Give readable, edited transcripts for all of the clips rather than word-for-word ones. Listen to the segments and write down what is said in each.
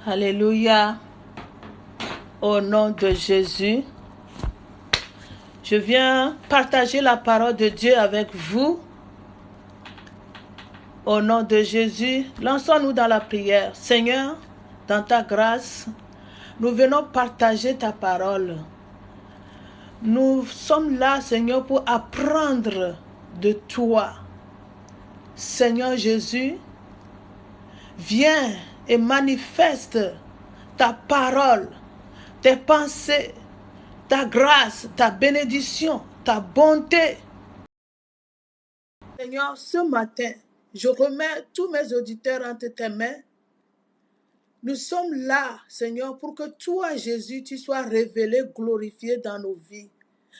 Alléluia. Au nom de Jésus, je viens partager la parole de Dieu avec vous. Au nom de Jésus, lançons-nous dans la prière. Seigneur, dans ta grâce, nous venons partager ta parole. Nous sommes là, Seigneur, pour apprendre de toi. Seigneur Jésus, viens et manifeste ta parole, tes pensées, ta grâce, ta bénédiction, ta bonté. Seigneur, ce matin, je remets tous mes auditeurs entre tes mains. Nous sommes là, Seigneur, pour que toi, Jésus, tu sois révélé, glorifié dans nos vies.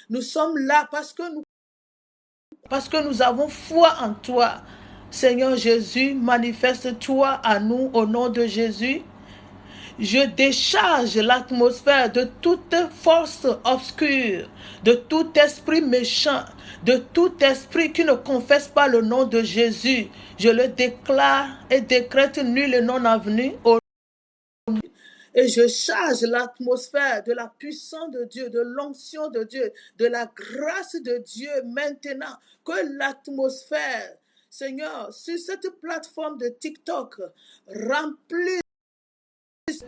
Nous sommes là parce que nous avons foi en toi. Seigneur Jésus, manifeste-toi à nous au nom de Jésus. Je décharge l'atmosphère de toute force obscure, de tout esprit méchant, de tout esprit qui ne confesse pas le nom de Jésus. Je le déclare et décrète nul et non avenu. Et je charge l'atmosphère de la puissance de Dieu, de l'onction de Dieu, de la grâce de Dieu maintenant. Que l'atmosphère, Seigneur, sur cette plateforme de TikTok, remplisse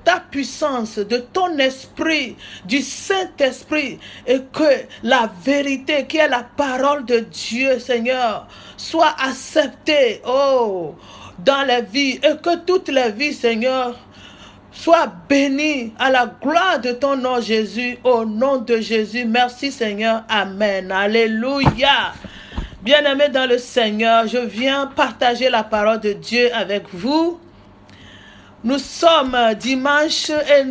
ta puissance, de ton esprit, du Saint-Esprit, et que la vérité qui est la parole de Dieu, Seigneur, soit acceptée, dans les vies, et que toutes les vies, Seigneur, sois béni à la gloire de ton nom, Jésus, au nom de Jésus. Merci, Seigneur. Amen. Alléluia. Bien-aimés dans le Seigneur, je viens partager la parole de Dieu avec vous. Nous sommes dimanche et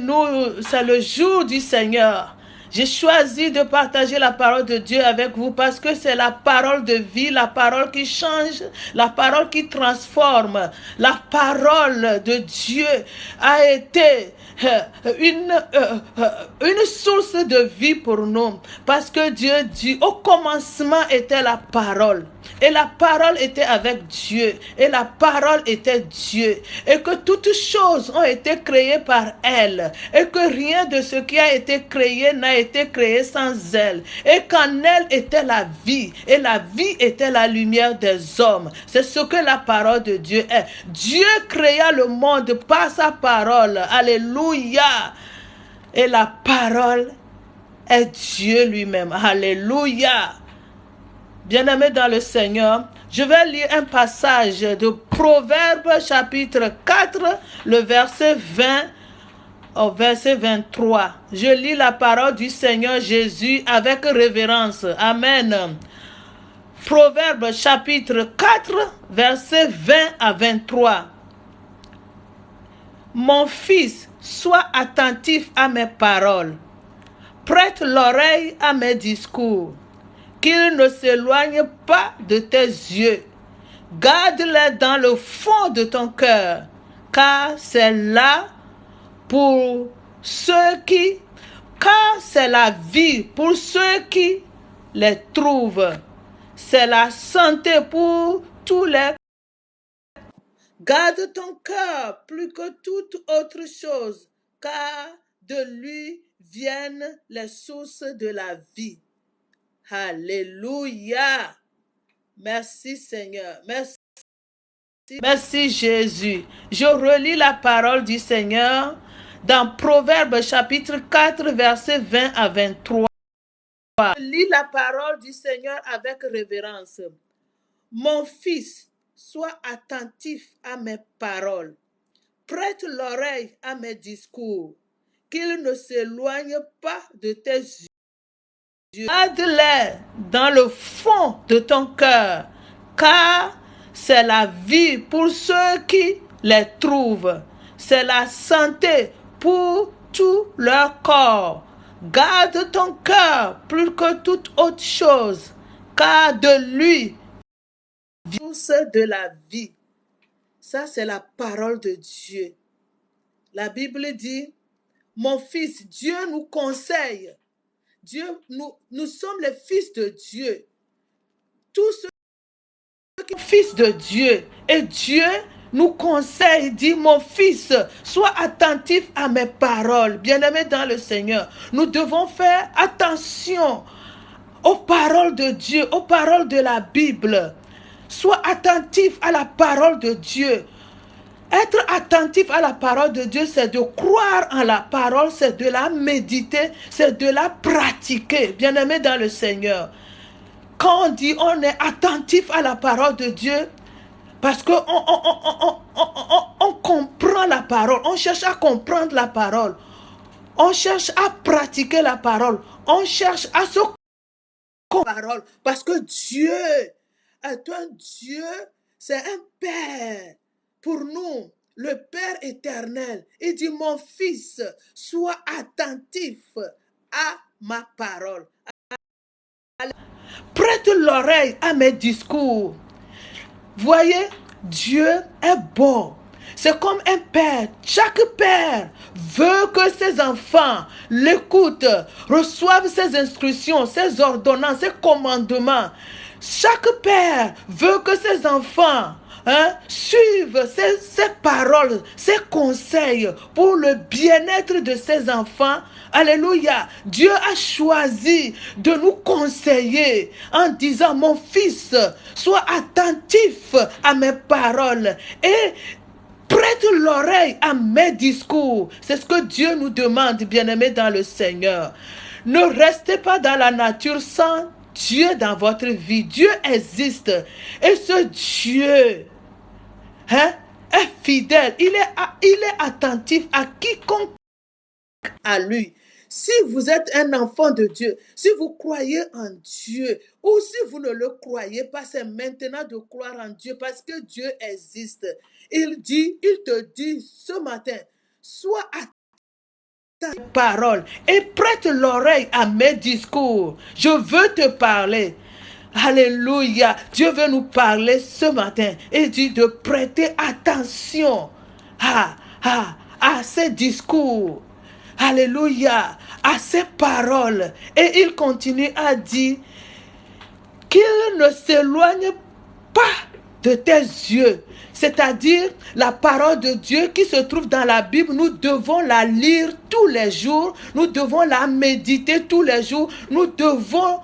c'est le jour du Seigneur. J'ai choisi de partager la parole de Dieu avec vous parce que c'est la parole de vie, la parole qui change, la parole qui transforme. La parole de Dieu a été une source de vie pour nous. Parce que Dieu dit, au commencement était la parole. Et la parole était avec Dieu. Et la parole était Dieu. Et que toutes choses ont été créées par elle. Et que rien de ce qui a été créé n'a été créé sans elle. Et qu'en elle était la vie. Et la vie était la lumière des hommes. C'est ce que la parole de Dieu est. Dieu créa le monde par sa parole. Alléluia. Et la parole est Dieu lui-même. Alléluia. Bien-aimés dans le Seigneur, je vais lire un passage de Proverbes chapitre 4, le verset 20 au verset 23. Je lis la parole du Seigneur Jésus avec révérence. Amen. Proverbes chapitre 4, verset 20 à 23. Mon fils, sois attentif à mes paroles. Prête l'oreille à mes discours. Qu'ils ne s'éloignent pas de tes yeux. Garde-les dans le fond de ton cœur, car c'est là pour car c'est la vie pour ceux qui les trouvent. C'est la santé pour tous les. Garde ton cœur plus que toute autre chose, car de lui viennent les sources de la vie. Alléluia. Merci Seigneur. Merci Jésus. Je relis la parole du Seigneur dans Proverbes chapitre 4 verset 20 à 23. Je lis la parole du Seigneur avec révérence. Mon fils, sois attentif à mes paroles. Prête l'oreille à mes discours. Qu'ils ne s'éloignent pas de tes yeux. Garde-les dans le fond de ton cœur, car c'est la vie pour ceux qui les trouvent. C'est la santé pour tout leur corps. Garde ton cœur plus que toute autre chose, car de lui vient de la vie. Ça, c'est la parole de Dieu. La Bible dit, mon fils, Dieu nous conseille. Dieu, nous sommes les fils de Dieu. Tous ceux qui sont fils de Dieu. Et Dieu nous conseille, dit, mon fils, sois attentif à mes paroles. Bien-aimés dans le Seigneur, nous devons faire attention aux paroles de Dieu, aux paroles de la Bible. Sois attentif à la parole de Dieu. Être attentif à la parole de Dieu, c'est de croire en la parole, c'est de la méditer, c'est de la pratiquer. Bien-aimés dans le Seigneur, quand on dit on est attentif à la parole de Dieu, parce qu'on on comprend la parole, on cherche à comprendre la parole, on cherche à pratiquer la parole, on cherche à se parole, parce que Dieu est un Dieu, c'est un Père pour nous, le Père éternel. Il dit, mon fils, sois attentif à ma parole. Prête l'oreille à mes discours. Voyez, Dieu est bon. C'est comme un père. Chaque père veut que ses enfants l'écoutent, reçoivent ses instructions, ses ordonnances, ses commandements. Chaque père veut que ses enfants suivent ses paroles, ses conseils pour le bien-être de ses enfants. Alléluia. Dieu a choisi de nous conseiller en disant, mon fils, sois attentif à mes paroles et prête l'oreille à mes discours. C'est ce que Dieu nous demande, bien-aimés dans le Seigneur. Ne restez pas dans la nature sans Dieu dans votre vie. Dieu existe. Et ce Dieu est fidèle. Il est attentif à quiconque à lui. Si vous êtes un enfant de Dieu, si vous croyez en Dieu, ou si vous ne le croyez pas, c'est maintenant de croire en Dieu parce que Dieu existe. Il te dit ce matin, sois à ta parole et prête l'oreille à mes discours. Je veux te parler. Alléluia. Dieu veut nous parler ce matin. Il dit de prêter attention à ses discours. Alléluia, à ses paroles. Et il continue à dire qu'il ne s'éloigne pas de tes yeux. C'est-à-dire la parole de Dieu qui se trouve dans la Bible, nous devons la lire tous les jours, nous devons la méditer tous les jours, nous devons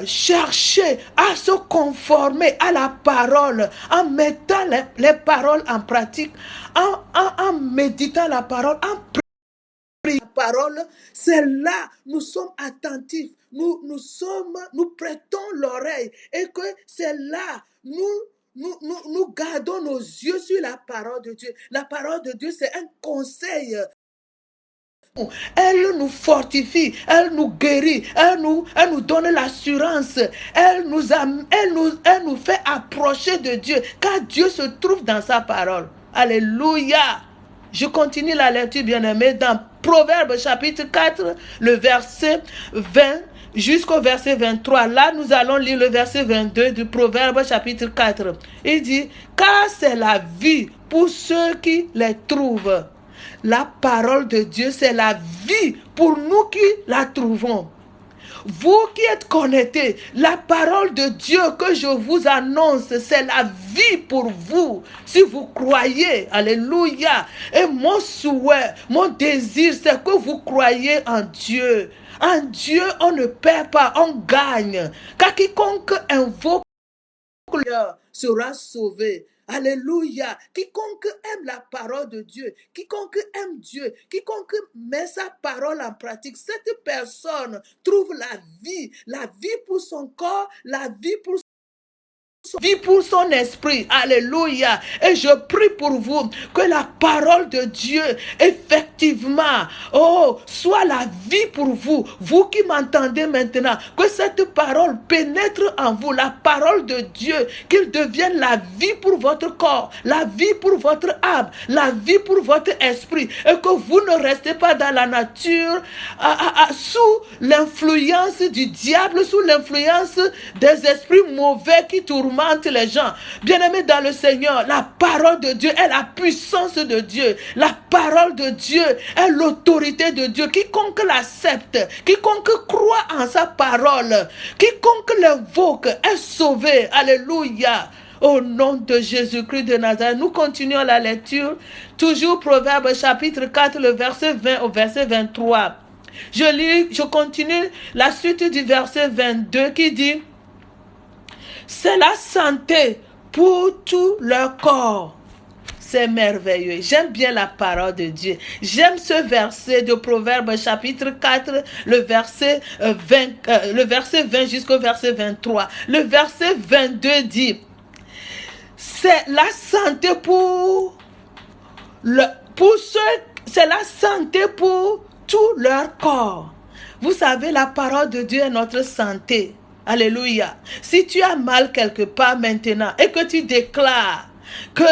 chercher à se conformer à la parole en mettant les paroles en pratique, en méditant la parole, en la parole, c'est là, nous sommes attentifs, nous prêtons l'oreille et que c'est là, nous gardons nos yeux sur la parole de Dieu. La parole de Dieu, c'est un conseil. Elle nous fortifie, elle nous guérit, elle nous donne l'assurance, elle nous fait approcher de Dieu, car Dieu se trouve dans sa parole. Alléluia. Je continue la lecture, bien-aimé, dans Proverbes chapitre 4, le verset 20 jusqu'au verset 23. Là, nous allons lire le verset 22 du Proverbe chapitre 4. Il dit, car c'est la vie pour ceux qui les trouvent. La parole de Dieu, c'est la vie pour nous qui la trouvons. Vous qui êtes connectés, la parole de Dieu que je vous annonce, c'est la vie pour vous. Si vous croyez, alléluia. Et mon souhait, mon désir, c'est que vous croyez en Dieu. En Dieu, on ne perd pas, on gagne. Car quiconque invoque sera sauvé. Alléluia. Quiconque aime la parole de Dieu, quiconque aime Dieu, quiconque met sa parole en pratique, cette personne trouve la vie pour son corps, la vie pour son esprit. Alléluia. Et je prie pour vous que la parole de Dieu, effectivement, soit la vie pour vous. Vous qui m'entendez maintenant, que cette parole pénètre en vous, la parole de Dieu, qu'il devienne la vie pour votre corps, la vie pour votre âme, la vie pour votre esprit, et que vous ne restez pas dans la nature sous l'influence du diable, sous l'influence des esprits mauvais qui tourmentent les gens. Bien-aimés dans le Seigneur, la parole de Dieu est la puissance de Dieu. La parole de Dieu est l'autorité de Dieu. Quiconque l'accepte, quiconque croit en sa parole, quiconque l'invoque est sauvé. Alléluia. Au nom de Jésus-Christ de Nazareth, nous continuons la lecture. Toujours Proverbe chapitre 4, le verset 20 au verset 23. Je continue la suite du verset 22 qui dit: c'est la santé pour tout leur corps. C'est merveilleux. J'aime bien la parole de Dieu. J'aime ce verset de Proverbe chapitre 4, le verset 20 jusqu'au verset 23. Le verset 22 dit: c'est la santé c'est la santé pour tout leur corps. Vous savez, la parole de Dieu est notre santé. Alléluia. Si tu as mal quelque part maintenant et que tu déclares que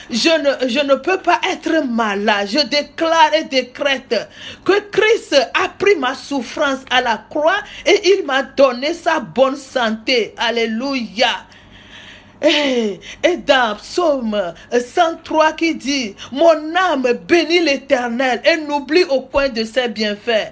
je ne peux pas être malade, je déclare et décrète que Christ a pris ma souffrance à la croix et il m'a donné sa bonne santé. Alléluia. Et dans Psaume 103 qui dit: mon âme bénit l'Éternel et n'oublie aucun de ses bienfaits.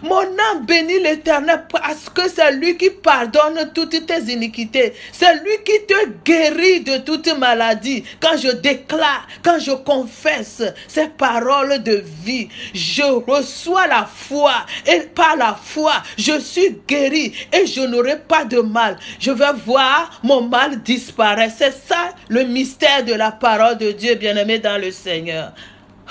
Mon âme bénit l'Éternel parce que c'est lui qui pardonne toutes tes iniquités. C'est lui qui te guérit de toute maladie. Quand je déclare, quand je confesse ces paroles de vie, je reçois la foi. Et par la foi, je suis guéri et je n'aurai pas de mal. Je vais voir mon mal disparaître. C'est ça le mystère de la parole de Dieu, bien-aimé dans le Seigneur.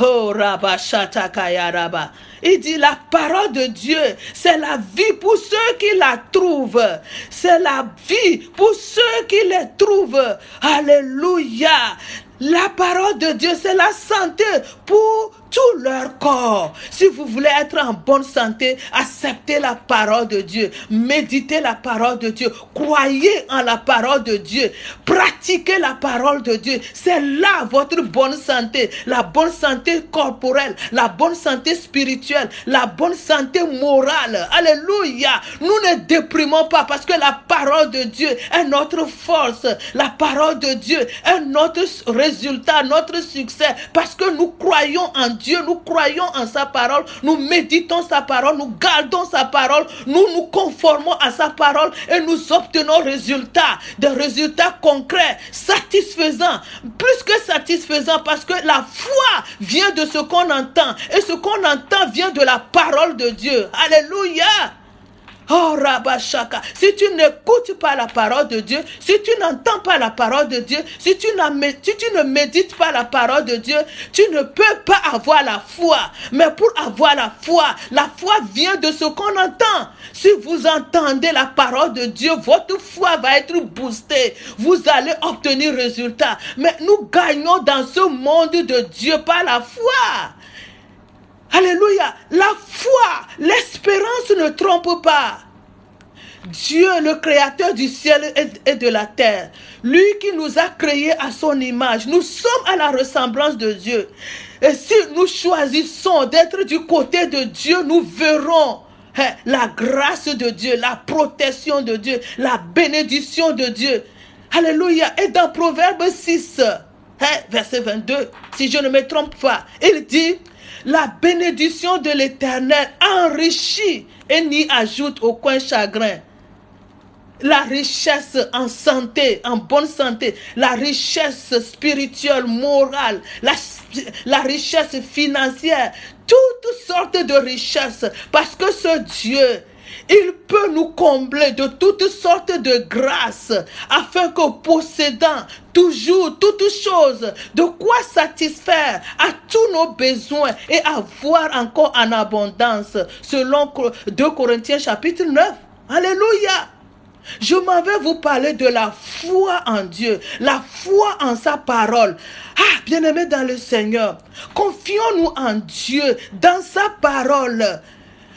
Oh, Rabba Shatakaya Rabba. Il dit: la parole de Dieu, c'est la vie pour ceux qui la trouvent. C'est la vie pour ceux qui les trouvent. Alléluia. La parole de Dieu, c'est la santé pour tout leur corps. Si vous voulez être en bonne santé, acceptez la parole de Dieu. Méditez la parole de Dieu. Croyez en la parole de Dieu. Pratiquez la parole de Dieu. C'est là votre bonne santé. La bonne santé corporelle, la bonne santé spirituelle, la bonne santé morale. Alléluia. Nous ne déprimons pas parce que la parole de Dieu est notre force. La parole de Dieu est notre résultat, notre succès. Parce que nous croyons en Dieu, nous croyons en sa parole, nous méditons sa parole, nous gardons sa parole, nous nous conformons à sa parole et nous obtenons des résultats concrets, satisfaisants, plus que satisfaisants, parce que la foi vient de ce qu'on entend et ce qu'on entend vient de la parole de Dieu. Alléluia. Oh Rabashaka, si tu n'écoutes pas la parole de Dieu, si tu n'entends pas la parole de Dieu, si tu ne médites pas la parole de Dieu, tu ne peux pas avoir la foi. Mais pour avoir la foi vient de ce qu'on entend. Si vous entendez la parole de Dieu, votre foi va être boostée. Vous allez obtenir résultat. Mais nous gagnons dans ce monde de Dieu par la foi. Alléluia. La foi, l'espérance ne trompe pas. Dieu, le créateur du ciel et de la terre, lui qui nous a créés à son image, nous sommes à la ressemblance de Dieu. Et si nous choisissons d'être du côté de Dieu, nous verrons la grâce de Dieu, la protection de Dieu, la bénédiction de Dieu. Alléluia. Et dans Proverbe 6, verset 22, si je ne me trompe pas, il dit: la bénédiction de l'Éternel enrichit et n'y ajoute aucun chagrin. La richesse en santé, en bonne santé, la richesse spirituelle, morale, la richesse financière, toutes sortes de richesses, parce que ce Dieu, il peut nous combler de toutes sortes de grâces, afin que possédant toujours toutes choses, de quoi satisfaire à tous nos besoins et avoir encore en abondance, selon 2 Corinthiens chapitre 9. Alléluia. Je m'en vais vous parler de la foi en Dieu, la foi en sa parole. Ah, bien-aimés dans le Seigneur, confions-nous en Dieu, dans sa parole.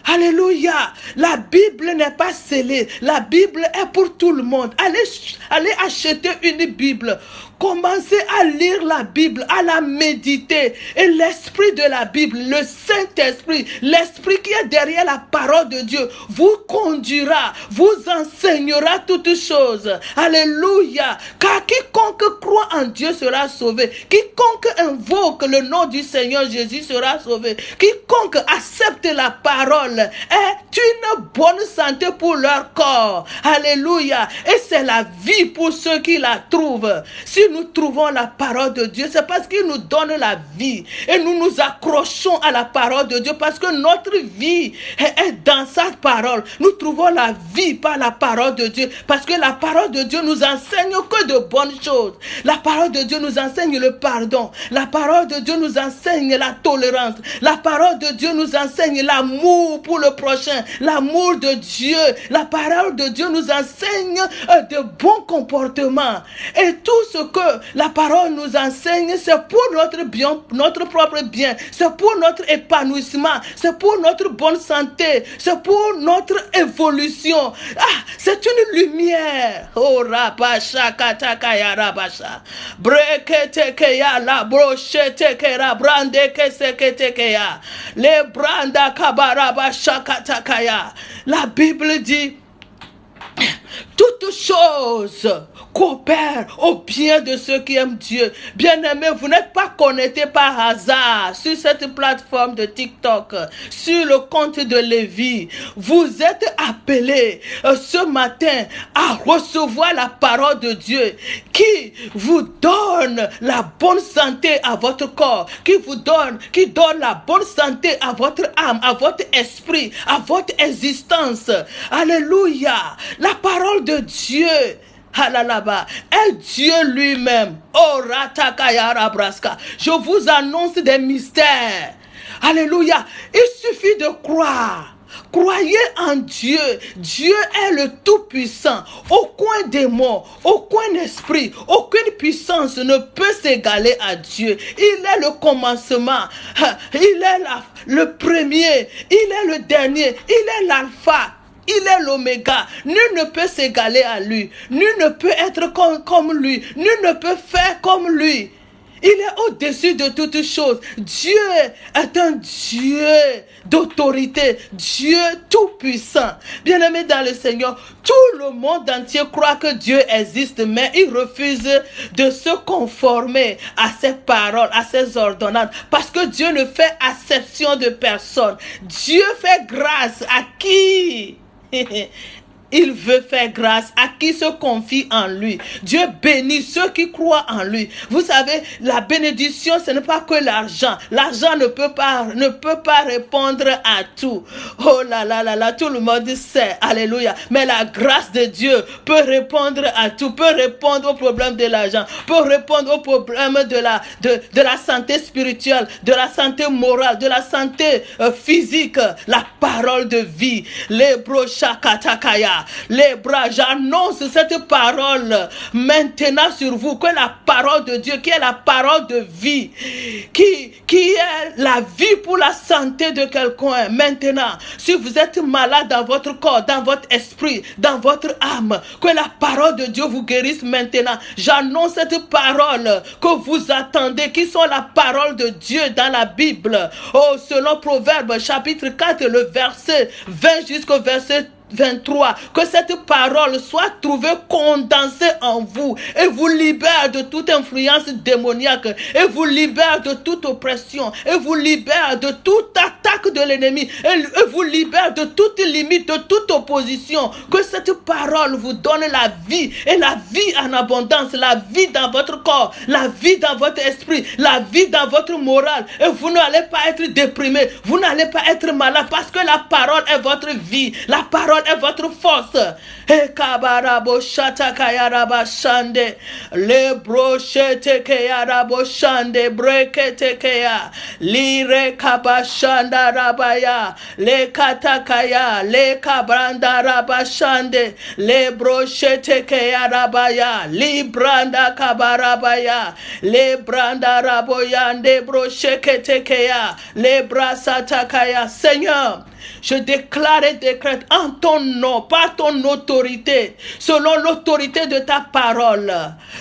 Alléluia. La Bible n'est pas scellée. La Bible est pour tout le monde. Allez acheter une Bible. commencer à lire la Bible, à la méditer. Et l'esprit de la Bible, le Saint-Esprit, l'esprit qui est derrière la parole de Dieu, vous conduira, vous enseignera toutes choses. Alléluia. Car quiconque croit en Dieu sera sauvé. Quiconque invoque le nom du Seigneur Jésus sera sauvé. Quiconque accepte la parole est une bonne santé pour leur corps. Alléluia. Et c'est la vie pour ceux qui la trouvent. Si nous trouvons la parole de Dieu, c'est parce qu'il nous donne la vie. Et nous nous accrochons à la parole de Dieu parce que notre vie est dans sa parole. Nous trouvons la vie par la parole de Dieu parce que la parole de Dieu nous enseigne que de bonnes choses. La parole de Dieu nous enseigne le pardon. La parole de Dieu nous enseigne la tolérance. La parole de Dieu nous enseigne l'amour pour le prochain, l'amour de Dieu. La parole de Dieu nous enseigne de bons comportements. Et tout ce que la parole nous enseigne, c'est pour notre bien, notre propre bien. C'est pour notre épanouissement. C'est pour notre bonne santé. C'est pour notre évolution. C'est une lumière. Oh, rabasha katakaya rabasha. Brekete keya la brochete kera brande kesekete keya. Le branda kabarabasha katakaya. La Bible dit toutes choses coopèrent au bien de ceux qui aiment Dieu. Bien-aimés, vous n'êtes pas connectés par hasard sur cette plateforme de TikTok, sur le compte de Lévi. Vous êtes appelés ce matin à recevoir la parole de Dieu qui vous donne la bonne santé à votre corps, qui donne la bonne santé à votre âme, à votre esprit, à votre existence. Alléluia. La parole de Dieu est Dieu lui-même. Oh, ratakaya rabraska. Je vous annonce des mystères. Alléluia. Il suffit de croire. Croyez en Dieu. Dieu est le Tout-Puissant. Aucun démon, aucun esprit, aucune puissance ne peut s'égaler à Dieu. Il est le commencement. Il est le premier. Il est le dernier. Il est l'alpha. Il est l'oméga. Nul ne peut s'égaler à lui. Nul ne peut être comme lui. Nul ne peut faire comme lui. Il est au-dessus de toutes choses. Dieu est un Dieu d'autorité. Dieu tout-puissant. Bien-aimés dans le Seigneur, tout le monde entier croit que Dieu existe, mais il refuse de se conformer à ses paroles, à ses ordonnances, parce que Dieu ne fait acception de personne. Dieu fait grâce à qui il veut faire grâce, à qui se confie en lui. Dieu bénit ceux qui croient en lui. Vous savez, la bénédiction, ce n'est pas que l'argent. L'argent ne peut pas répondre à tout. Oh là là là là, tout le monde sait. Alléluia. Mais la grâce de Dieu peut répondre à tout, peut répondre aux problèmes de l'argent, peut répondre aux problèmes de la santé spirituelle, de la santé morale, de la santé physique. La parole de vie. Les brochakatakaya. Les bras, j'annonce cette parole maintenant sur vous, que la parole de Dieu, qui est la parole de vie, qui est la vie pour la santé de quelqu'un. Maintenant, si vous êtes malade dans votre corps, dans votre esprit, dans votre âme, que la parole de Dieu vous guérisse maintenant. J'annonce cette parole que vous attendez, qui sont la parole de Dieu dans la Bible. Oh, selon Proverbes chapitre 4, le verset 20 jusqu'au verset 23, que cette parole soit trouvée condensée en vous et vous libère de toute influence démoniaque, et vous libère de toute oppression, et vous libère de toute attaque de l'ennemi, et vous libère de toute limite, de toute opposition. Que cette parole vous donne la vie, et la vie en abondance, la vie dans votre corps, la vie dans votre esprit, la vie dans votre morale, et vous n'allez pas être déprimé, vous n'allez pas être malade, parce que la parole est votre vie, la parole est votre force. Et kabarabo shatakayaraba shande, le brochete kayarabo shande, brekete kaya, lire kabashanda rabaya, le katakaya, le kabranda rabashande, le brochete keya rabaya, li branda kabarabaya, le branda raboyande brochete keya, le brasatakaya. Seigneur, je déclare et décrète en ton nom, par ton autorité, selon l'autorité de ta parole,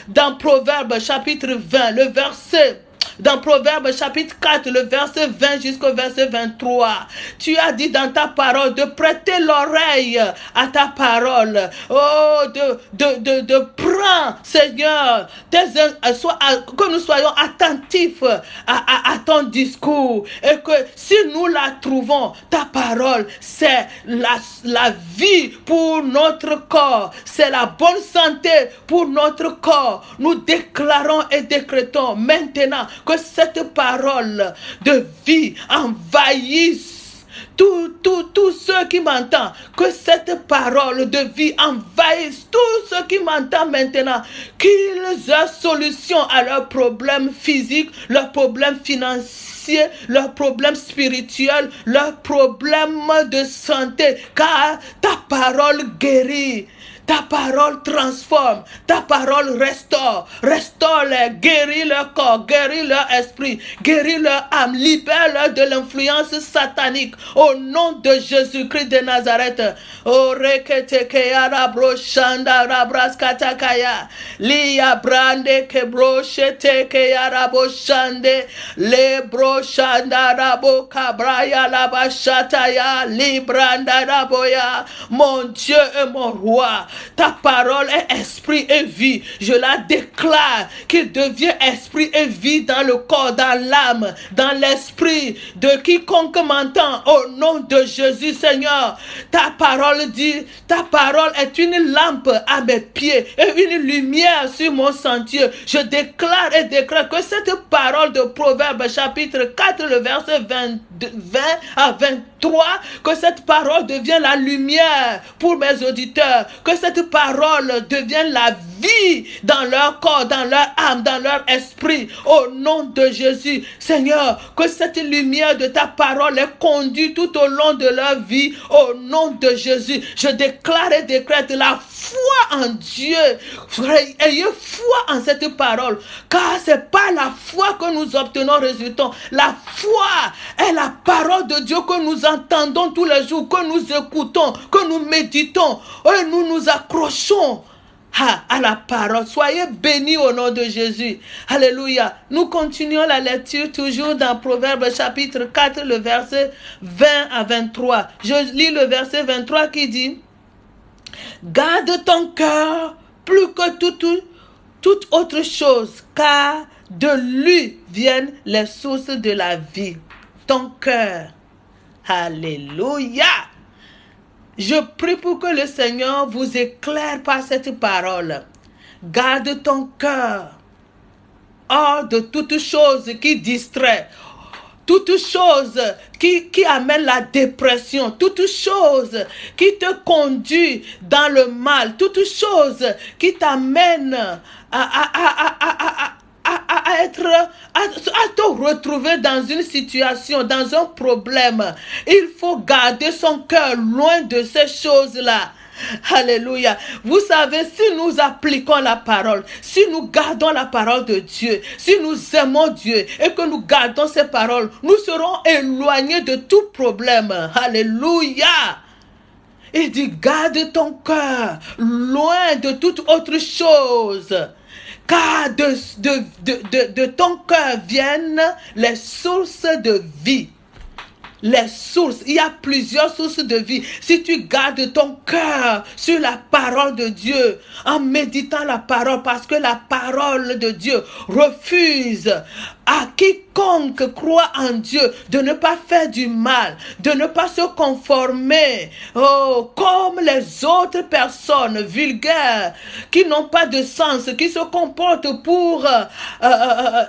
dans Proverbes chapitre 20, le verset, dans Proverbes chapitre 4, le verset 20 jusqu'au verset 23, tu as dit dans ta parole de prêter l'oreille à ta parole. Oh, de prendre, Seigneur, que nous soyons attentifs à ton discours. Et que si nous la trouvons, ta parole, c'est la vie pour notre corps. C'est la bonne santé pour notre corps. Nous déclarons et décrétons maintenant que cette parole de vie envahisse tous ceux qui m'entendent, que cette parole de vie envahisse tous ceux qui m'entendent maintenant, qu'ils aient solution à leurs problèmes physiques, leurs problèmes financiers, leurs problèmes spirituels, leurs problèmes de santé, car ta parole guérit. Ta parole transforme, ta parole restaure-les, guérit leur corps, guérit leur esprit, guérit leur âme, libère-leur de l'influence satanique au nom de Jésus-Christ de Nazareth. Oh, reketekeya rabroshanda rabraskatakaya, liya brande kebroshetekeya raboshande, le broshanda rabo kabraya labashataya, libranda raboya. Mon Dieu et mon roi, ta parole est esprit et vie. Je la déclare qu'il devient esprit et vie dans le corps, dans l'âme, dans l'esprit de quiconque m'entend. Au nom de Jésus, Seigneur, ta parole dit, ta parole est une lampe à mes pieds et une lumière sur mon sentier. Je déclare et déclare que cette parole de Proverbes chapitre 4, le verset 20 à 23, que cette parole devient la lumière pour mes auditeurs, que cette parole devienne la vie dans leur corps, dans leur âme, dans leur esprit, au nom de Jésus. Seigneur, que cette lumière de ta parole les conduit tout au long de leur vie, au nom de Jésus. Je déclare et décrète la foi en Dieu. Ayez foi en cette parole, car c'est par la foi que nous obtenons résultat. La foi est la parole de Dieu que nous entendons tous les jours, que nous écoutons, que nous méditons, et nous nous accrochons à la parole. Soyez bénis au nom de Jésus. Alléluia. Nous continuons la lecture toujours dans Proverbes chapitre 4, le verset 20 à 23. Je lis le verset 23 qui dit: garde ton cœur plus que toute autre chose, car de lui viennent les sources de la vie. Ton cœur. Alléluia. Je prie pour que le Seigneur vous éclaire par cette parole. Garde ton cœur hors de toute chose qui distrait, toute chose qui amène la dépression, toute chose qui te conduit dans le mal, toute chose qui t'amène à te retrouver dans une situation, dans un problème. Il faut garder son cœur loin de ces choses-là. Alléluia. Vous savez, si nous appliquons la parole, si nous gardons la parole de Dieu, si nous aimons Dieu et que nous gardons ses paroles, nous serons éloignés de tout problème. Alléluia. Il dit, garde ton cœur loin de toute autre chose, car de ton cœur viennent les sources de vie. Les sources, il y a plusieurs sources de vie. Si tu gardes ton cœur sur la parole de Dieu, en méditant la parole, parce que la parole de Dieu refuse à quiconque croit en Dieu de ne pas faire du mal, de ne pas se conformer comme les autres personnes vulgaires qui n'ont pas de sens, qui se comportent pour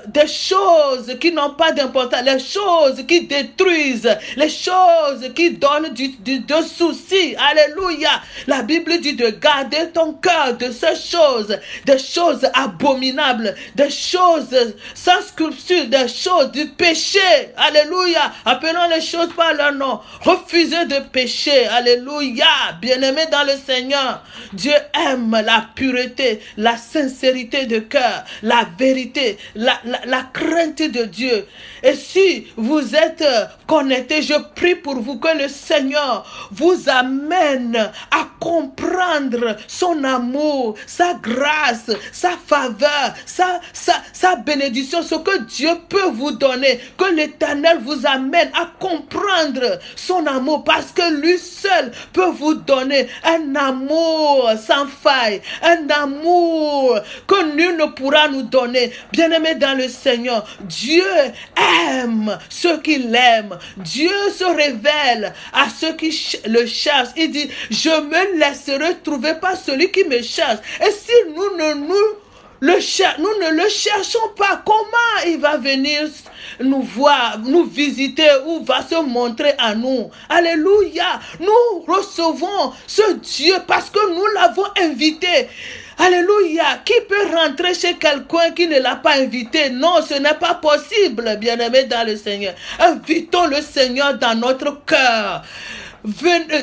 des choses qui n'ont pas d'importance, les choses qui détruisent, les choses qui donnent de soucis. Alléluia. La Bible dit de garder ton cœur de ces choses, des choses abominables, des choses sans scrupules, des choses, du péché. Alléluia. Appelons les choses par leur nom. Refusez de pécher. Alléluia. Bien-aimés dans le Seigneur, Dieu aime la pureté, la sincérité de cœur, la vérité, la crainte de Dieu. Et si vous êtes connectés, je prie pour vous que le Seigneur vous amène à comprendre son amour, sa grâce, sa faveur, sa bénédiction, ce que Dieu peut vous donner, que l'Éternel vous amène à comprendre son amour, parce que lui seul peut vous donner un amour sans faille, un amour que nul ne pourra nous donner. Bien-aimés dans le Seigneur, Dieu aime ceux qui l'aiment. Dieu se révèle à ceux qui le cherchent. Il dit, je me laisserai trouver par celui qui me cherche. Et si nous ne le cherchons pas, comment il va venir nous voir, nous visiter ou va se montrer à nous? Alléluia. Nous recevons ce Dieu parce que nous l'avons invité. Alléluia. Qui peut rentrer chez quelqu'un qui ne l'a pas invité? Non, ce n'est pas possible, bien-aimés dans le Seigneur. Invitons le Seigneur dans notre cœur.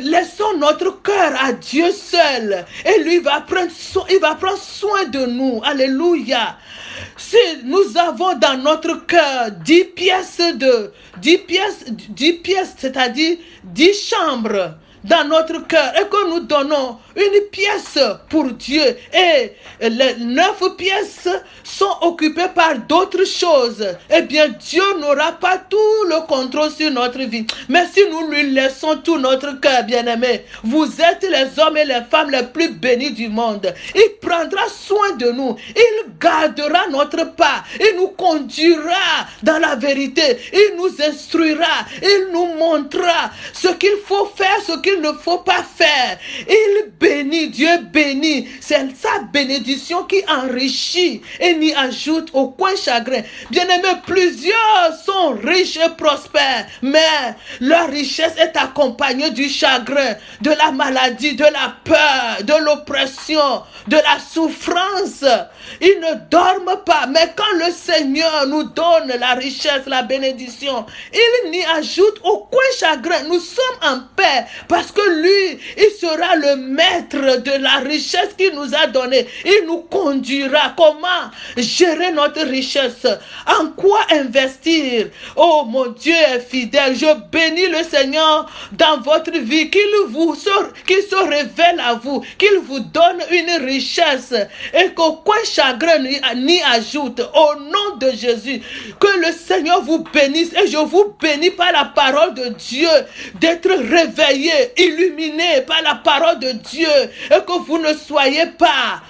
Laissons notre cœur à Dieu seul et lui va prendre soin de nous. Alléluia. Si nous avons dans notre cœur 10 pièces, c'est-à-dire 10 chambres dans notre cœur, et que nous donnons une pièce pour Dieu et les 9 pièces sont occupées par d'autres choses, eh bien Dieu n'aura pas tout le contrôle sur notre vie. Mais si nous lui laissons tout notre cœur, bien-aimés, vous êtes les hommes et les femmes les plus bénis du monde. Il prendra soin de nous, il gardera notre pas, il nous conduira dans la vérité, il nous instruira, il nous montrera ce qu'il faut faire, ce qu'il ne faut pas faire. Il bénit, Dieu bénit. C'est sa bénédiction qui enrichit et n'y ajoute aucun chagrin. Bien-aimés, plusieurs sont riches et prospères, mais leur richesse est accompagnée du chagrin, de la maladie, de la peur, de l'oppression, de la souffrance. Ils ne dorment pas, mais quand le Seigneur nous donne la richesse, la bénédiction, il n'y ajoute aucun chagrin. Nous sommes en paix parce que lui, il sera le maître de la richesse qu'il nous a donnée. Il nous conduira comment gérer notre richesse, en quoi investir. Oh, mon Dieu est fidèle. Je bénis le Seigneur dans votre vie, qu'il se révèle à vous, qu'il vous donne une richesse et qu'aucun chagrin n'y ajoute. Au nom de Jésus, que le Seigneur vous bénisse, et je vous bénis par la parole de Dieu d'être réveillé, illuminé par la parole de Dieu, et que vous ne soyez pas,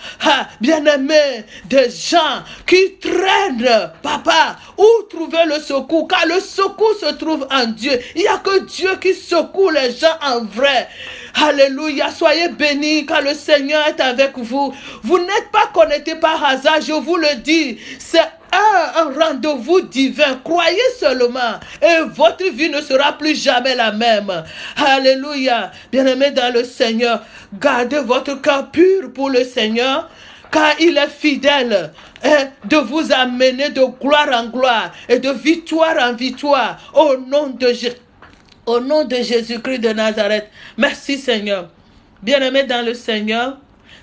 bien-aimés, des gens qui traînent, papa, où trouver le secours, car le secours se trouve en Dieu. Il n'y a que Dieu qui secoue les gens en vrai. Alléluia, soyez bénis car le Seigneur est avec vous. Vous n'êtes pas connectés par hasard, je vous le dis. C'est un rendez-vous divin. Croyez seulement et votre vie ne sera plus jamais la même. Alléluia. Bien-aimés dans le Seigneur, gardez votre cœur pur pour le Seigneur, car il est fidèle de vous amener de gloire en gloire et de victoire en victoire au nom de Jésus. Au nom de Jésus-Christ de Nazareth. Merci Seigneur. Bien-aimés dans le Seigneur,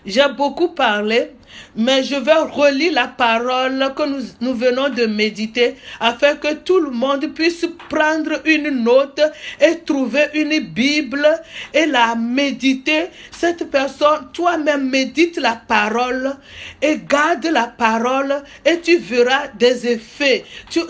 j'ai beaucoup parlé, mais je vais relire la parole que nous venons de méditer afin que tout le monde puisse prendre une note et trouver une Bible et la méditer. Cette personne, toi-même médite la parole et garde la parole et tu verras des effets.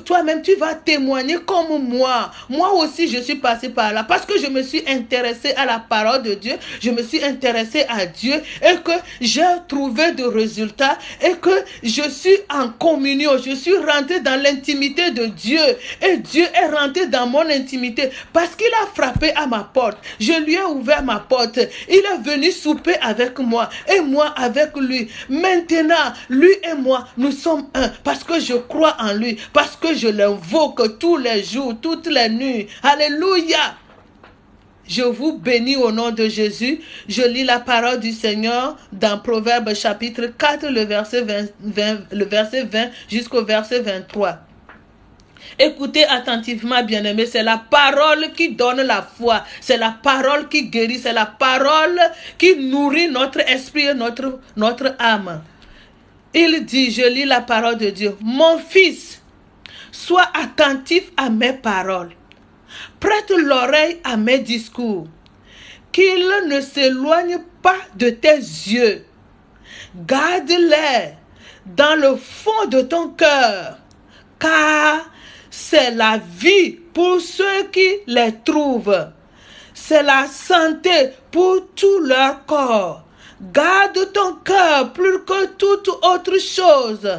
Toi-même, tu vas témoigner comme moi. Moi aussi, je suis passé par là parce que je me suis intéressé à la parole de Dieu. Je me suis intéressé à Dieu et que j'ai trouvé de résultats et que je suis en communion. Je suis rentré dans l'intimité de Dieu et Dieu est rentré dans mon intimité parce qu'il a frappé à ma porte. Je lui ai ouvert ma porte. Il est venu souper avec moi et moi avec lui. Maintenant, lui et moi, nous sommes un parce que je crois en lui, parce que je l'invoque tous les jours, toutes les nuits. Alléluia. Je vous bénis au nom de Jésus. Je lis la parole du Seigneur dans Proverbes chapitre 4, le verset 20 jusqu'au verset 23. Écoutez attentivement, bien-aimés, c'est la parole qui donne la foi, c'est la parole qui guérit, c'est la parole qui nourrit notre esprit et notre âme. Il dit, je lis la parole de Dieu, mon fils, sois attentif à mes paroles, prête l'oreille à mes discours, qu'il ne s'éloigne pas de tes yeux, garde-les dans le fond de ton cœur, car c'est la vie pour ceux qui les trouvent. C'est la santé pour tout leur corps. Garde ton cœur plus que toute autre chose,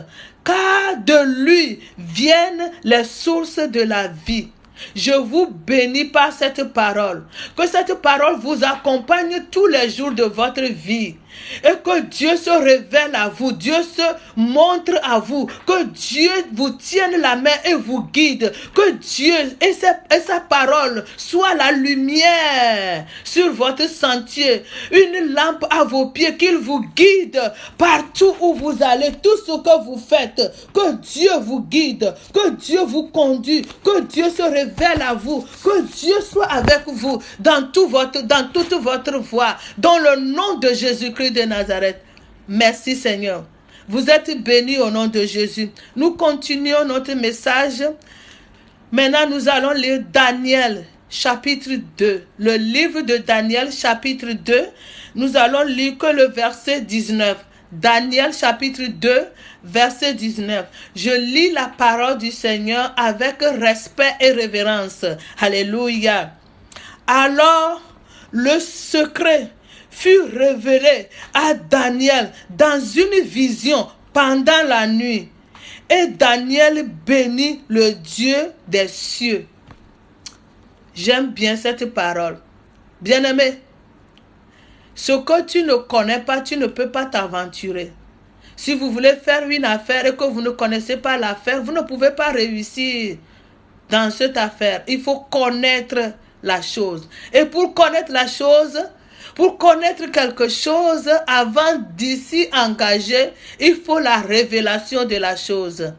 car de lui viennent les sources de la vie. Je vous bénis par cette parole. Que cette parole vous accompagne tous les jours de votre vie. Et que Dieu se révèle à vous. Dieu se montre à vous. Que Dieu vous tienne la main et vous guide. Que Dieu et sa parole soit la lumière sur votre sentier. Une lampe à vos pieds, qu'il vous guide partout où vous allez. Tout ce que vous faites. Que Dieu vous guide. Que Dieu vous conduit. Que Dieu se révèle à vous. Que Dieu soit avec vous dans toute votre voie. Dans le nom de Jésus-Christ de Nazareth. Merci Seigneur. Vous êtes bénis au nom de Jésus. Nous continuons notre message. Maintenant, nous allons lire Daniel, chapitre 2. Le livre de Daniel, chapitre 2. Nous allons lire que le verset 19. Daniel, chapitre 2, verset 19. Je lis la parole du Seigneur avec respect et révérence. Alléluia. Alors, le secret fut révélé à Daniel dans une vision pendant la nuit. Et Daniel bénit le Dieu des cieux. J'aime bien cette parole. Bien-aimé, ce que tu ne connais pas, tu ne peux pas t'aventurer. Si vous voulez faire une affaire et que vous ne connaissez pas l'affaire, vous ne pouvez pas réussir dans cette affaire. Il faut connaître la chose. Et pour connaître la chose, pour connaître quelque chose, avant d'y engager, il faut la révélation de la chose.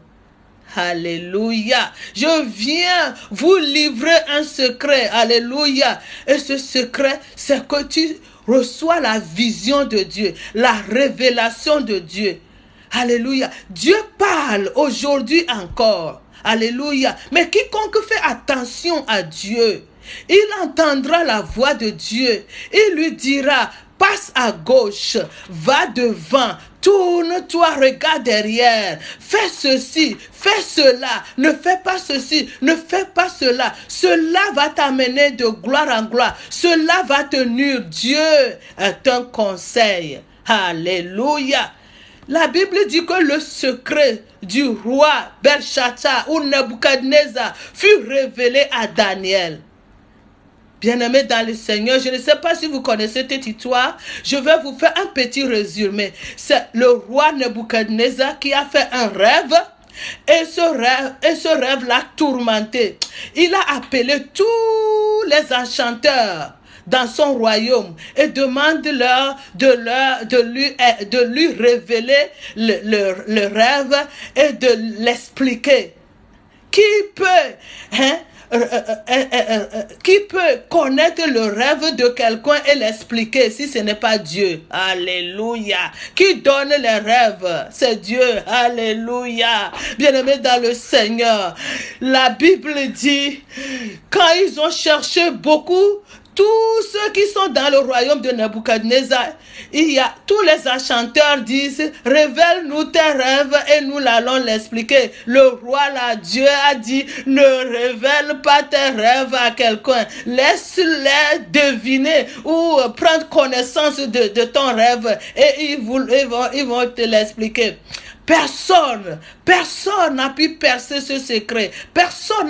Alléluia. Je viens vous livrer un secret. Alléluia. Et ce secret, c'est que tu reçois la vision de Dieu, la révélation de Dieu. Alléluia. Dieu parle aujourd'hui encore. Alléluia. Mais quiconque fait attention à Dieu, il entendra la voix de Dieu. Il lui dira, passe à gauche, va devant, tourne-toi, regarde derrière, fais ceci, fais cela, ne fais pas ceci, ne fais pas cela. Cela va t'amener de gloire en gloire. Cela va te nuire. Dieu est un conseil. Alléluia. La Bible dit que le secret du roi Belshazzar ou Nebuchadnezzar fut révélé à Daniel. Bien-aimés dans le Seigneur, je ne sais pas si vous connaissez cette histoire. Je vais vous faire un petit résumé. C'est le roi Nebuchadnezzar qui a fait un rêve. Et ce rêve l'a tourmenté. Il a appelé tous les enchanteurs dans son royaume et demande-leur de lui révéler le rêve et de l'expliquer. Qui peut connaître le rêve de quelqu'un et l'expliquer si ce n'est pas Dieu? Alléluia. Qui donne les rêves? C'est Dieu. Alléluia. Bien-aimés dans le Seigneur, la Bible dit, quand ils ont cherché beaucoup, tous ceux qui sont dans le royaume de Nebuchadnezzar, tous les enchanteurs disent, révèle-nous tes rêves et nous allons l'expliquer. Le roi, là, Dieu a dit, ne révèle pas tes rêves à quelqu'un. Laisse-les deviner ou prendre connaissance de ton rêve et ils vont te l'expliquer. Personne n'a pu percer ce secret. Personne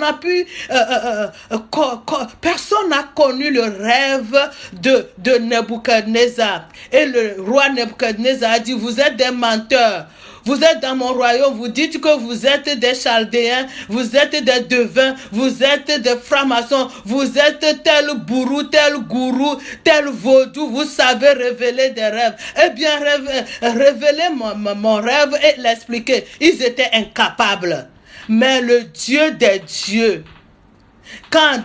n'a connu le rêve de Nebuchadnezzar. Et le roi Nebuchadnezzar a dit, vous êtes des menteurs. Vous êtes dans mon royaume, vous dites que vous êtes des Chaldéens, vous êtes des devins, vous êtes des francs-maçons, vous êtes tel bourreau, tel gourou, tel vaudou, vous savez révéler des rêves. Eh bien, révélez mon rêve et l'expliquer. Ils étaient incapables. mais le Dieu des dieux. Quand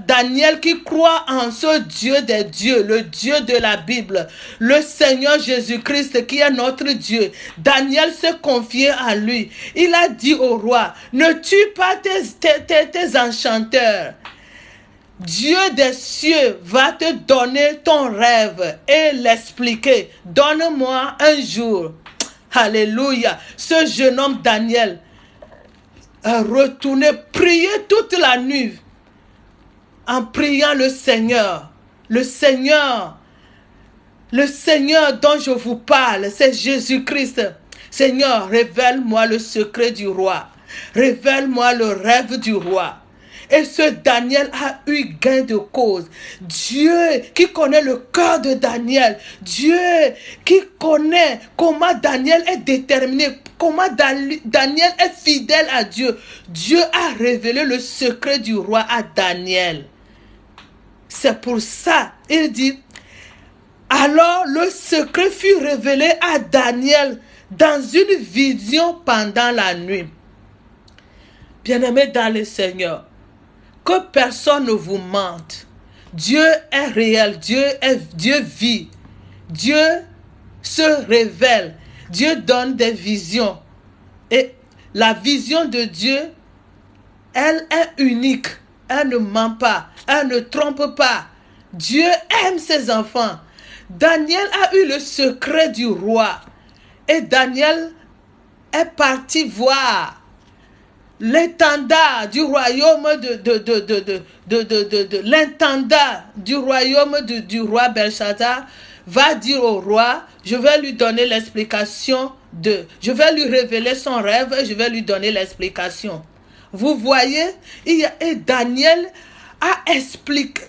Daniel qui croit en ce Dieu des dieux, le Dieu de la Bible, le Seigneur Jésus-Christ qui est notre Dieu, Daniel s'est confié à lui. Il a dit au roi, ne tue pas tes enchanteurs. Dieu des cieux va te donner ton rêve et l'expliquer. Donne-moi un jour. Alléluia. Ce jeune homme Daniel a retourné prier toute la nuit en priant le Seigneur. Le Seigneur dont je vous parle, c'est Jésus-Christ. Seigneur, révèle-moi le secret du roi. Révèle-moi le rêve du roi. Et ce Daniel a eu gain de cause. Dieu qui connaît le cœur de Daniel. Dieu qui connaît comment Daniel est déterminé. Comment Daniel est fidèle à Dieu. Dieu a révélé le secret du roi à Daniel. C'est pour ça, il dit, alors le secret fut révélé à Daniel dans une vision pendant la nuit. Bien-aimés dans le Seigneur, que personne ne vous mente. Dieu est réel, Dieu vit. Dieu se révèle. Dieu donne des visions. Et la vision de Dieu, elle est unique. Elle ne ment pas. Elle ne trompe pas. Dieu aime ses enfants. Daniel a eu le secret du roi. Et Daniel est parti voir l'intendant du royaume l'intendant du royaume du roi Belshazzar va dire au roi, je vais lui donner l'explication je vais lui révéler son rêve et je vais lui donner l'explication. Vous voyez, et Daniel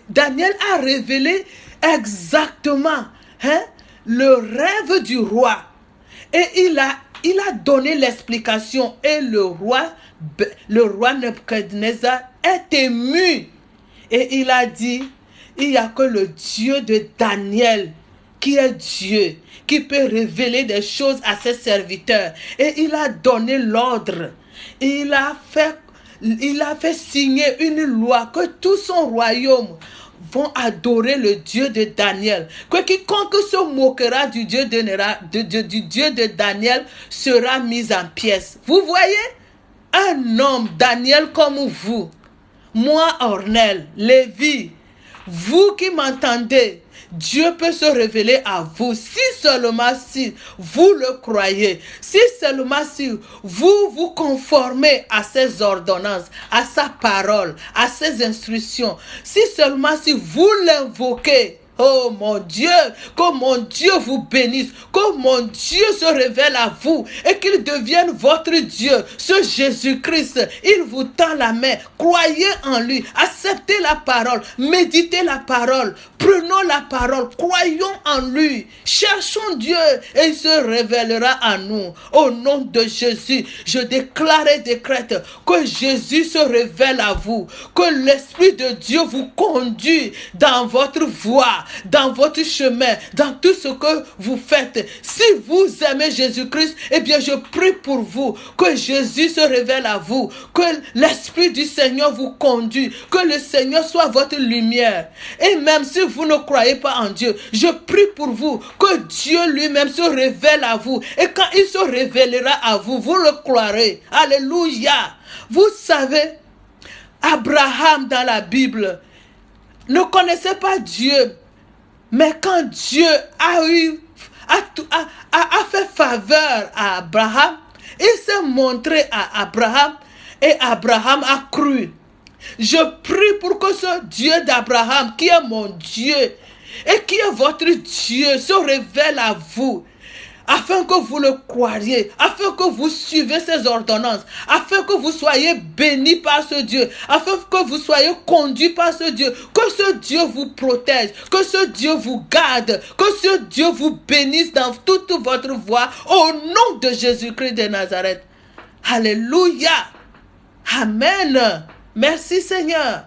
Daniel a révélé exactement le rêve du roi. Et il a donné l'explication. Et le roi Nebuchadnezzar est ému. Et il a dit, il n'y a que le Dieu de Daniel qui est Dieu, qui peut révéler des choses à ses serviteurs. Et il a donné l'ordre. Il a fait signer une loi que tout son royaume vont adorer le Dieu de Daniel. Que quiconque se moquera du Dieu de Daniel sera mis en pièces. Vous voyez, un homme, Daniel comme vous, moi, Ornel, Lévi, vous qui m'entendez, Dieu peut se révéler à vous, si seulement si vous le croyez, si seulement si vous vous conformez à ses ordonnances, à sa parole, à ses instructions, si seulement si vous l'invoquez. Oh mon Dieu, que mon Dieu vous bénisse, que mon Dieu se révèle à vous et qu'il devienne votre Dieu, ce Jésus-Christ. Il vous tend la main, croyez en lui, acceptez la parole, méditez la parole, prenons la parole, croyons en lui, cherchons Dieu et il se révélera à nous. Au nom de Jésus, je déclare et décrète que Jésus se révèle à vous, que l'Esprit de Dieu vous conduit dans votre voie, dans votre chemin, dans tout ce que vous faites. Si vous aimez Jésus-Christ, eh bien je prie pour vous, que Jésus se révèle à vous, que l'Esprit du Seigneur vous conduit, que le Seigneur soit votre lumière. Et même si vous ne croyez pas en Dieu, je prie pour vous, que Dieu lui-même se révèle à vous. Et quand il se révélera à vous, vous le croirez. Alléluia. Vous savez, Abraham dans la Bible ne connaissait pas Dieu. Mais quand Dieu a fait faveur à Abraham, il s'est montré à Abraham et Abraham a cru. Je prie pour que ce Dieu d'Abraham, qui est mon Dieu et qui est votre Dieu, se révèle à vous, afin que vous le croiriez, afin que vous suivez ses ordonnances, afin que vous soyez bénis par ce Dieu, afin que vous soyez conduits par ce Dieu, que ce Dieu vous protège, que ce Dieu vous garde, que ce Dieu vous bénisse dans toute votre voie, au nom de Jésus-Christ de Nazareth. Alléluia. Amen. Merci Seigneur.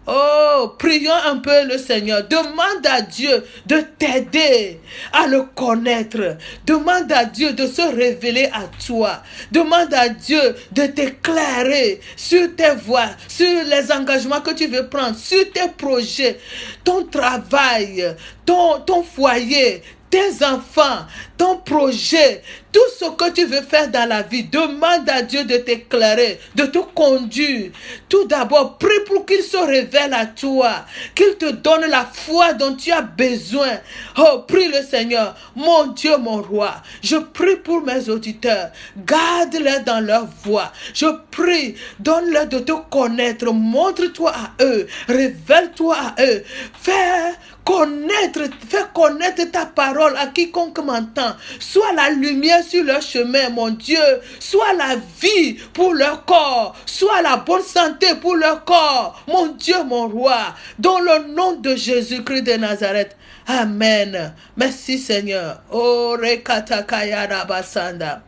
Oh, prions un peu le Seigneur. Demande à Dieu de t'aider à le connaître. Demande à Dieu de se révéler à toi. Demande à Dieu de t'éclairer sur tes voies, sur les engagements que tu veux prendre, sur tes projets, ton travail, ton foyer, tes enfants, ton projet, tout ce que tu veux faire dans la vie. Demande à Dieu de t'éclairer, de te conduire. Tout d'abord, prie pour qu'il se révèle à toi, qu'il te donne la foi dont tu as besoin. Oh, prie le Seigneur. Mon Dieu, mon roi, je prie pour mes auditeurs. Garde-les dans leur voie. Je prie, donne-leur de te connaître. Montre-toi à eux. Révèle-toi à eux. Fais connaître ta parole à quiconque m'entend. Sois la lumière sur leur chemin, mon Dieu. Sois la vie pour leur corps. Sois la bonne santé pour leur corps. Mon Dieu, mon roi. Dans le nom de Jésus-Christ de Nazareth. Amen. Merci Seigneur. Oh, rekata rabasanda.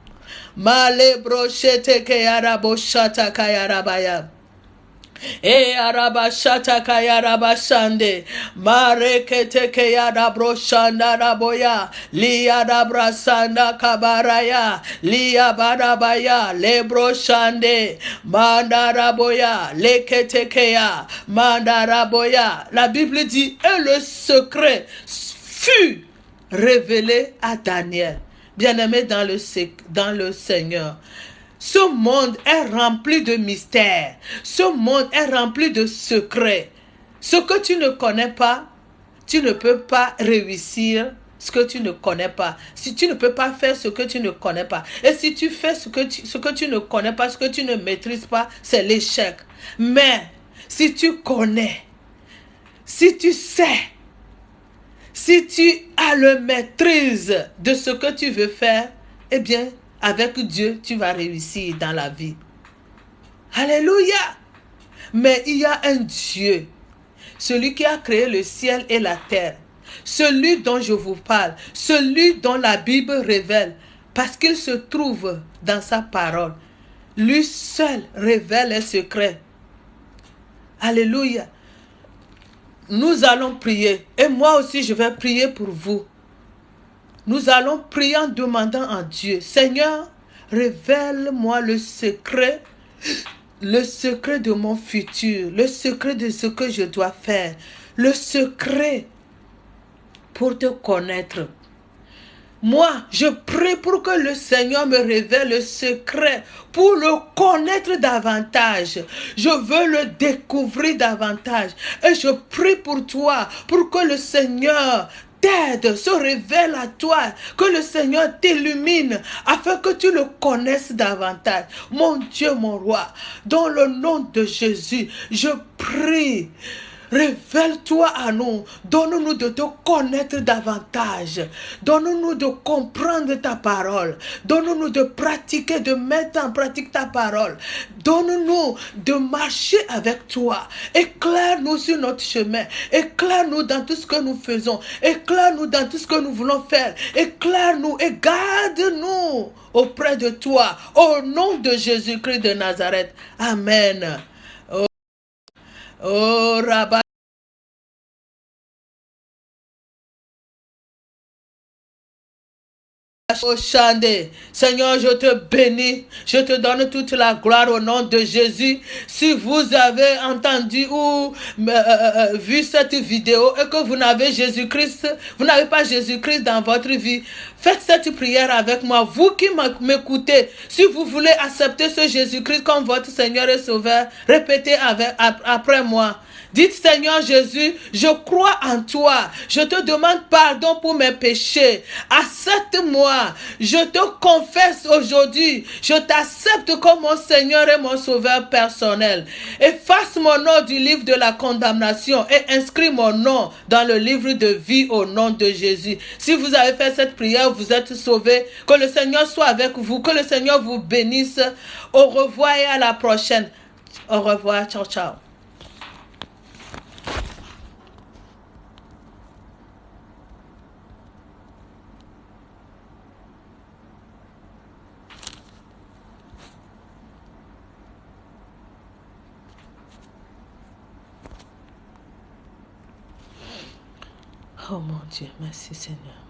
Male brochete kayara boshata kayarabaya. E arabashata kayarabashande marekete kayarabroshanda raboya liya rabrasanda kabaraya liya barabaya lebroshande mandaraboya lekete kaya mandaraboya. La Bible dit et le secret fut révélé à Daniel. Bien-aimé dans le Seigneur. Ce monde est rempli de mystères. Ce monde est rempli de secrets. Ce que tu ne connais pas, tu ne peux pas réussir ce que tu ne connais pas. Si tu ne peux pas faire ce que tu ne connais pas. Et si tu fais ce que tu ne connais pas, ce que tu ne maîtrises pas, c'est l'échec. Mais si tu connais, si tu sais, si tu as le maîtrise de ce que tu veux faire, eh bien, avec Dieu, tu vas réussir dans la vie. Alléluia! Mais il y a un Dieu, celui qui a créé le ciel et la terre, celui dont je vous parle, celui dont la Bible révèle, parce qu'il se trouve dans sa parole. Lui seul révèle les secrets. Alléluia! Nous allons prier, et moi aussi je vais prier pour vous. Nous allons prier en demandant à Dieu, Seigneur, révèle-moi le secret de mon futur, le secret de ce que je dois faire, le secret pour te connaître. Moi, je prie pour que le Seigneur me révèle le secret pour le connaître davantage. Je veux le découvrir davantage. Et je prie pour toi, pour que le Seigneur t'aide, se révèle à toi, que le Seigneur t'illumine afin que tu le connaisses davantage. Mon Dieu, mon roi, dans le nom de Jésus, je prie. Révèle-toi à nous, donne-nous de te connaître davantage, donne-nous de comprendre ta parole, donne-nous de pratiquer, de mettre en pratique ta parole, donne-nous de marcher avec toi, éclaire-nous sur notre chemin, éclaire-nous dans tout ce que nous faisons, éclaire-nous dans tout ce que nous voulons faire, éclaire-nous et garde-nous auprès de toi, au nom de Jésus-Christ de Nazareth. Amen. Oh, Rabba. Seigneur, je te bénis, je te donne toute la gloire au nom de Jésus. Si vous avez entendu ou vu cette vidéo et que vous n'avez Jésus-Christ, vous n'avez pas Jésus-Christ dans votre vie, faites cette prière avec moi. Vous qui m'écoutez, si vous voulez accepter ce Jésus-Christ comme votre Seigneur et Sauveur, répétez après moi. Dites, Seigneur Jésus, je crois en toi. Je te demande pardon pour mes péchés. Accepte-moi. Je te confesse aujourd'hui. Je t'accepte comme mon Seigneur et mon Sauveur personnel. Efface mon nom du livre de la condamnation et inscris mon nom dans le livre de vie au nom de Jésus. Si vous avez fait cette prière, vous êtes sauvés. Que le Seigneur soit avec vous. Que le Seigneur vous bénisse. Au revoir et à la prochaine. Au revoir. Ciao, ciao. Oh mon Dieu, merci Seigneur.